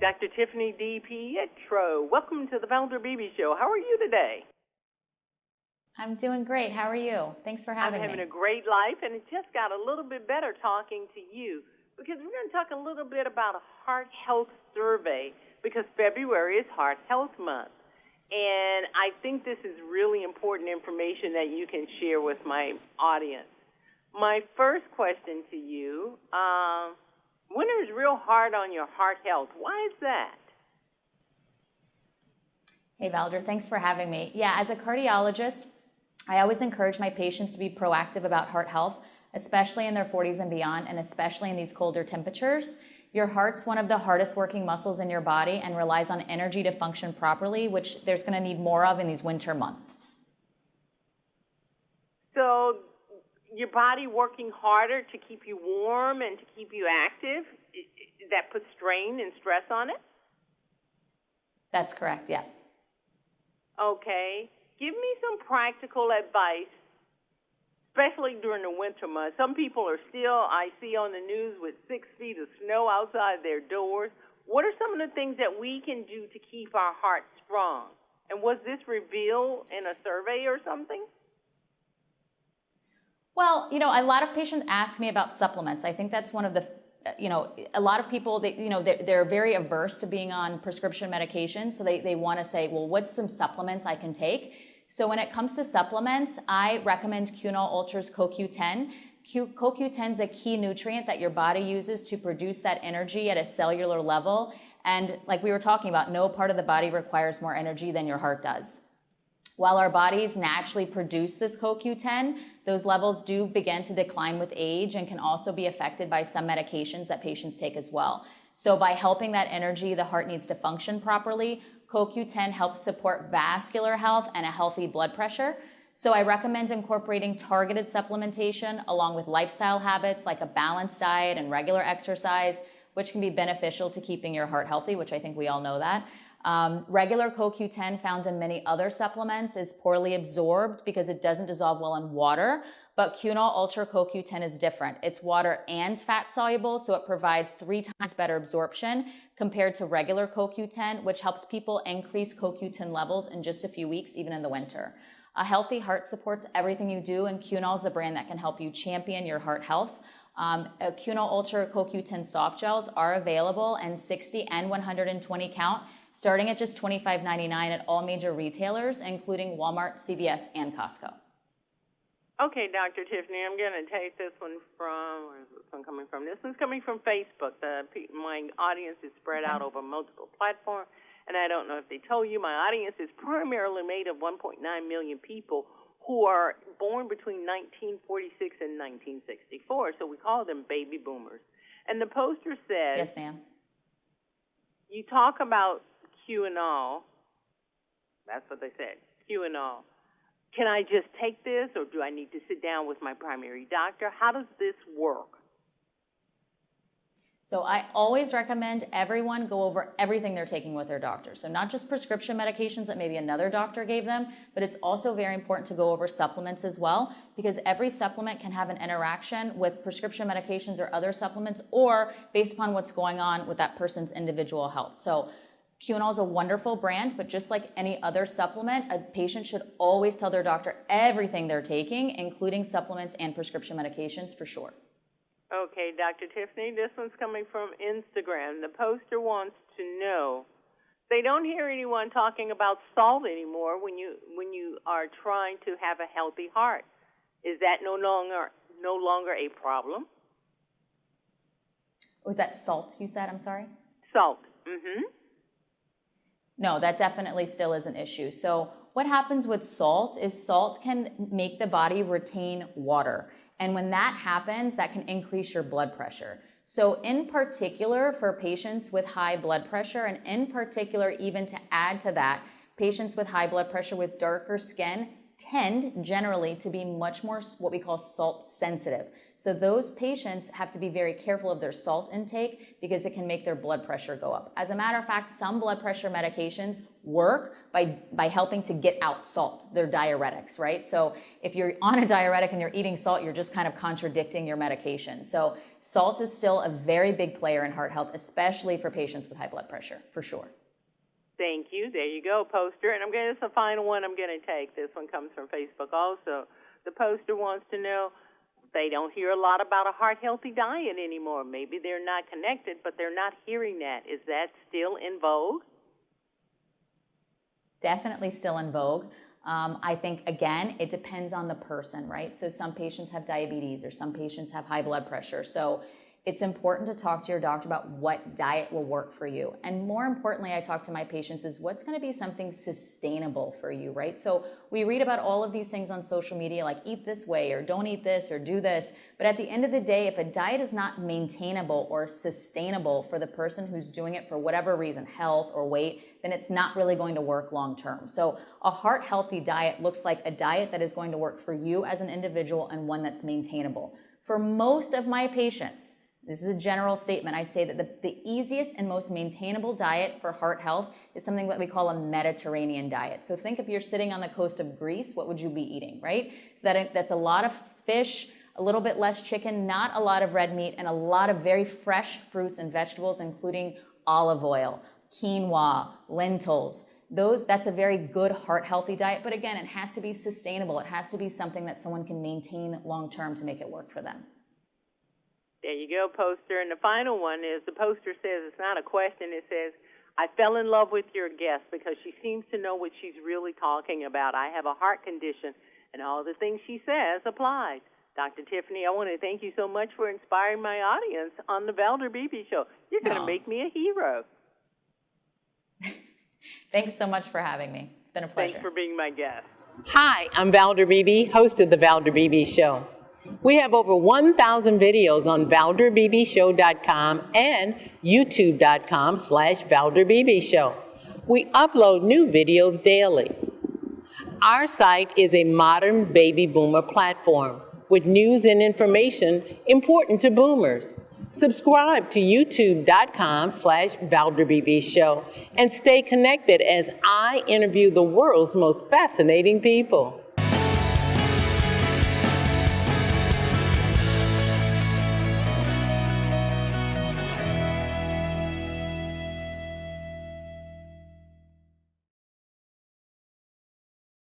Dr. Tiffany D. Pietro, welcome to the Valder Beebe Show. How are you today? I'm doing great. How are you? Thanks for having me. I'm having a great life, and it just got a little bit better talking to you because we're going to talk a little bit about a heart health survey because February is Heart Health Month. And I think this is really important information that you can share with my audience. My first question to you, winter is real hard on your heart health. Why is that? Hey, Valder, thanks for having me. Yeah, as a cardiologist, I always encourage my patients to be proactive about heart health, especially in their 40s and beyond, and especially in these colder temperatures. Your heart's one of the hardest working muscles in your body and relies on energy to function properly, which there's going to need more of in these winter months. So your body working harder to keep you warm and to keep you active, that puts strain and stress on it? That's correct, yeah. Okay. Give me some practical advice, especially during the winter months. Some people are still, I see on the news, with 6 feet of snow outside their doors. What are some of the things that we can do to keep our hearts strong? And was this revealed in a survey or something? Well, a lot of patients ask me about supplements. I think that's one of the, a lot of people, they're very averse to being on prescription medication. So they want to say, well, what's some supplements I can take? So when it comes to supplements, I recommend Cunol Ultra's CoQ10. CoQ10 is a key nutrient that your body uses to produce that energy at a cellular level. And like we were talking about, no part of the body requires more energy than your heart does. While our bodies naturally produce this CoQ10, those levels do begin to decline with age and can also be affected by some medications that patients take as well. So by helping that energy the heart needs to function properly, CoQ10 helps support vascular health and a healthy blood pressure. So I recommend incorporating targeted supplementation along with lifestyle habits like a balanced diet and regular exercise, which can be beneficial to keeping your heart healthy, which I think we all know that. Regular CoQ10 found in many other supplements is poorly absorbed because it doesn't dissolve well in water, but Cunol Ultra CoQ10 is different. It's water and fat soluble, so it provides 3 times better absorption compared to regular CoQ10, which helps people increase CoQ10 levels in just a few weeks, even in the winter. A healthy heart supports everything you do, and Cunol is the brand that can help you champion your heart health. Cunol Ultra CoQ10 soft gels are available in 60 and 120 count, starting at just $25.99 at all major retailers, including Walmart, CVS, and Costco. Okay, Dr. Tiffany, I'm going to take this one from, where is this one coming from? This one's coming from Facebook. My audience is spread out over multiple platforms, and I don't know if they told you, my audience is primarily made of 1.9 million people who are born between 1946 and 1964, so we call them baby boomers. And the poster says, yes, ma'am. You talk about Cunol, that's what they said, Cunol. Can I just take this, or do I need to sit down with my primary doctor? How does this work? So I always recommend everyone go over everything they're taking with their doctor. So not just prescription medications that maybe another doctor gave them, but it's also very important to go over supplements as well, because every supplement can have an interaction with prescription medications or other supplements, or based upon what's going on with that person's individual health. So Cunol is a wonderful brand, but just like any other supplement, a patient should always tell their doctor everything they're taking, including supplements and prescription medications for sure. Okay, Dr. Tiffany, this one's coming from Instagram. The poster wants to know, they don't hear anyone talking about salt anymore when you are trying to have a healthy heart. Is that no longer a problem? Was that salt you said? I'm sorry? Salt. Mm-hmm. No, that definitely still is an issue. So what happens with salt is salt can make the body retain water. And when that happens, that can increase your blood pressure. So in particular, for patients with high blood pressure, and in particular, even to add to that, patients with high blood pressure with darker skin tend generally to be much more what we call salt sensitive. So those patients have to be very careful of their salt intake because it can make their blood pressure go up. As a matter of fact, some blood pressure medications work by helping to get out salt. They're diuretics, right? So if you're on a diuretic and you're eating salt, you're just kind of contradicting your medication. So salt is still a very big player in heart health, especially for patients with high blood pressure, for sure. Thank you. There you go, poster. And this is the final one I'm going to take. This one comes from Facebook also. The poster wants to know, they don't hear a lot about a heart-healthy diet anymore. Maybe they're not connected, but they're not hearing that. Is that still in vogue? Definitely still in vogue. I think, again, it depends on the person, right? So some patients have diabetes or some patients have high blood pressure. So it's important to talk to your doctor about what diet will work for you. And more importantly, I talk to my patients is what's going to be something sustainable for you, right? So we read about all of these things on social media, like eat this way or don't eat this or do this. But at the end of the day, if a diet is not maintainable or sustainable for the person who's doing it for whatever reason, health or weight, then it's not really going to work long term. So a heart healthy diet looks like a diet that is going to work for you as an individual and one that's maintainable. For most of my patients, this is a general statement, I say that the easiest and most maintainable diet for heart health is something that we call a Mediterranean diet. So think if you're sitting on the coast of Greece, what would you be eating, right? So that's a lot of fish, a little bit less chicken, not a lot of red meat, and a lot of very fresh fruits and vegetables, including olive oil, quinoa, lentils. That's a very good heart healthy diet, but again, it has to be sustainable. It has to be something that someone can maintain long term to make it work for them. There you go, poster. And the final one is, the poster says, it's not a question, it says, I fell in love with your guest because she seems to know what she's really talking about. I have a heart condition, and all the things she says applies. Dr. Tiffany, I want to thank you so much for inspiring my audience on the Valder Beebe Show. You're going to make me a hero. Thanks so much for having me. It's been a pleasure. Thanks for being my guest. Hi, I'm Valder Beebe, host of the Valder Beebe Show. We have over 1,000 videos on ValderBeebeShow.com and YouTube.com/ValderBeebeShow. We upload new videos daily. Our site is a modern baby boomer platform with news and information important to boomers. Subscribe to YouTube.com/ValderBeebeShow and stay connected as I interview the world's most fascinating people.